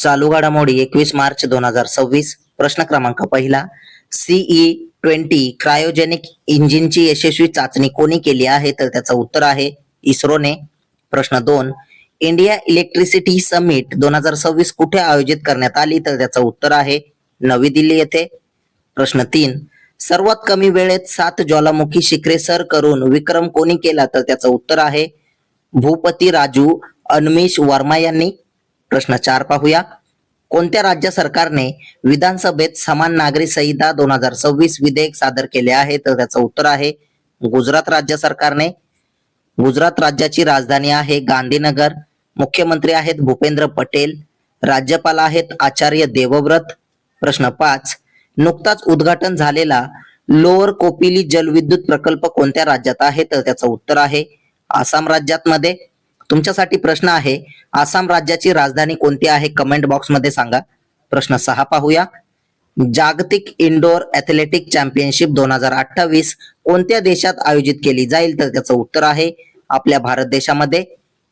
चालू घडामोडी 21 मार्च 2026. प्रश्न क्रमांक पहिला. CE-20 क्रायोजेनिक इंजिनची यशस्वी चाचणी कोणी केली आहे? तर त्याचं उत्तर आहे इस्रोने. प्रश्न 2. इंडिया इलेक्ट्रिसिटी समिट 2026 कुठे आयोजित करण्यात आली? तर त्याचं उत्तर आहे नवी दिल्ली येथे. प्रश्न 3. सर्वात कमी वेळेत 7 ज्वालामुखी शिखरे सर करून विक्रम कोणी केला? तर त्याचं उत्तर आहे भूपती राजू अनमिश वर्मा यांनी. प्रश्न 4 पाहूया. कोणत्या राज्य सरकारने विधानसभेत समान नागरी संहिता 2026 विधेयक सादर केले आहे? तर त्याचं उत्तर आहे गुजरात राज्य सरकारने. गुजरात राज्याची राजधानी आहे गांधीनगर. मुख्यमंत्री आहेत भूपेंद्र पटेल. राज्यपाल आहेत आचार्य देवव्रत. प्रश्न 5. नुकताच उद्घाटन झालेला लोअर कोपिली जलविद्युत प्रकल्प कोणत्या राज्यात आहे? तर त्याचं उत्तर आहे आसाम राज्यात मध्ये. तुमच्यासाठी प्रश्न आहे, आसाम राज्याची राजधानी कोणती आहे? कमेंट बॉक्स मध्ये सांगा. प्रश्न 6 पाहूया. जागतिक इंडोर ॲथलेटिक चॅम्पियनशिप 2028 कोणत्या देशात आयोजित केली जाईल? तर त्याचं उत्तर आहे आपल्या भारत देशामध्ये.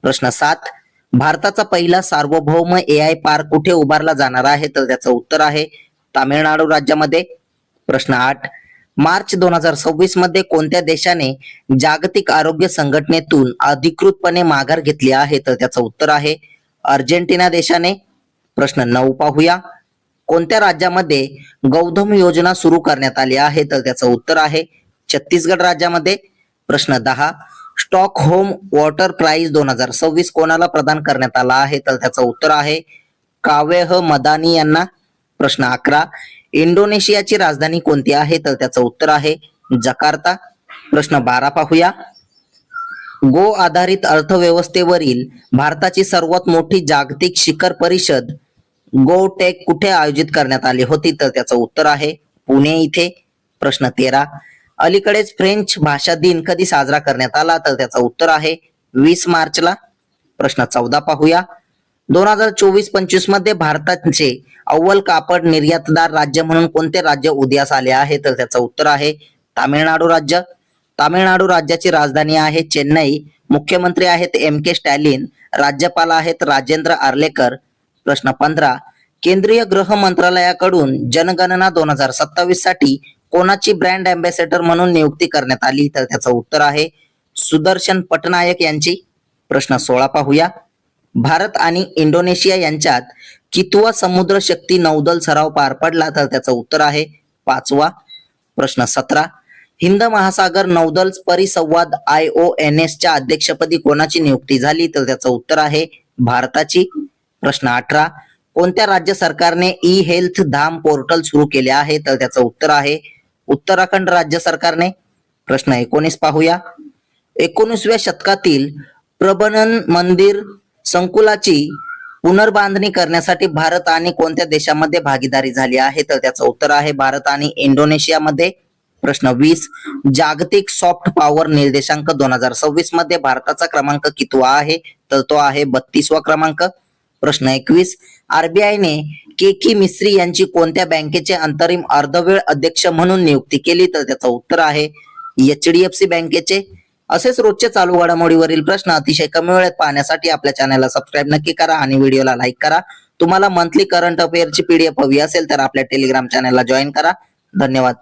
प्रश्न 7. भारताचा पहिला सार्वभौम AI पार्क कुठे उभारला जाणार आहे? तर त्याचं उत्तर आहे तामिळनाडू राज्यामध्ये. प्रश्न 8. मार्च 2026 मध्ये कोणत्या देशाने जागतिक आरोग्य संघटनेतून अधिकृतपणे माघार घेतली आहे? तर त्याचं उत्तर आहे अर्जेंटिना देशाने. प्रश्न 9 पाहूया. कोणत्या राज्यामध्ये गौतम योजना सुरू करण्यात आली आहे? तर त्याचं उत्तर आहे छत्तीसगड राज्यामध्ये. प्रश्न 10. स्टॉकहोम वॉटर प्राइज 2026 कोणाला प्रदान करण्यात आला आहे? तर त्याचं उत्तर आहे कावेह मदानी यांना. प्रश्न 11. इंडोनेशियाची राजधानी कोणती आहे? तर त्याचं उत्तर आहे जकार्ता. प्रश्न 12 पाहूया. गो आधारित अर्थव्यवस्थेवरील भारताची सर्वात मोठी जागतिक शिखर परिषद गो टेक कुठे आयोजित करण्यात आली होती? तर त्याचं उत्तर आहे पुणे इथे. प्रश्न 13. अलीकडेच फ्रेंच भाषा दिन कधी साजरा करण्यात आला? तर त्याचं उत्तर आहे 20 मार्चला. प्रश्न 14 पाहूया. 2024-25 मध्ये भारताचे अव्वल कापड निर्यातदार राज्य म्हणून कोणते राज्य उदयास आले आहे? तर त्याचं उत्तर आहे तामिळनाडू राज्य. तामिळनाडू राज्याची राजधानी आहे चेन्नई. मुख्यमंत्री आहेत MK स्टॅलिन. राज्यपाल आहेत राजेंद्र आर्लेकर. प्रश्न 15. केंद्रीय गृह मंत्रालयाकडून जनगणना 2027 साठी कोणाची ब्रँड अँबॅसेडर म्हणून नियुक्ती करण्यात आली? तर त्याचं उत्तर आहे सुदर्शन पटनायक यांची. प्रश्न 16 पाहूया. भारत आणि इंडोनेशिया यांच्यात कितवा समुद्र शक्ती नौदल सराव पार पडला? तर त्याचं उत्तर आहे 5वा. प्रश्न 17. हिंद महासागर नौदल परिसंवाद IONS च्या अध्यक्षपदी कोणाची नियुक्ती झाली? तर त्याचं उत्तर आहे भारताची. प्रश्न 18. कोणत्या राज्य सरकारने ई-हेल्थ धाम पोर्टल सुरू केले आहे? तर त्याचं उत्तर आहे उत्तराखंड राज्य सरकारने. प्रश्न 19 पाहूया. 19व्या शतकातील प्रबंधन मंदिर संकुलाची पुनर्बांधणी करण्यासाठी भारत आणि कोणत्या देशामध्ये भागीदारी झाली आहे? तर त्याचं उत्तर आहे भारत आणि इंडोनेशियामध्ये. प्रश्न 20. जागतिक सॉफ्ट पॉवर निर्देशांक 2026 मध्ये भारताचा क्रमांक कितवा आहे? तर तो आहे 32वा क्रमांक. प्रश्न 21. RBIने KK मिस्त्री यांची कोणत्या बँकेचे अंतरिम अर्धवेळ अध्यक्ष म्हणून नियुक्ती केली? तर त्याचं उत्तर आहे HDFC बँकेचे. असेच रोजचे चालू घडामोडीवरील प्रश्न अतिशय कमी वेळेत पाहण्यासाठी आपल्या चॅनलला सबस्क्राईब नक्की करा आणि व्हिडिओला लाईक करा. तुम्हाला मंथली करंट अफेअरची PDF हवी असेल तर आपल्या टेलिग्राम चॅनलला जॉईन करा. धन्यवाद.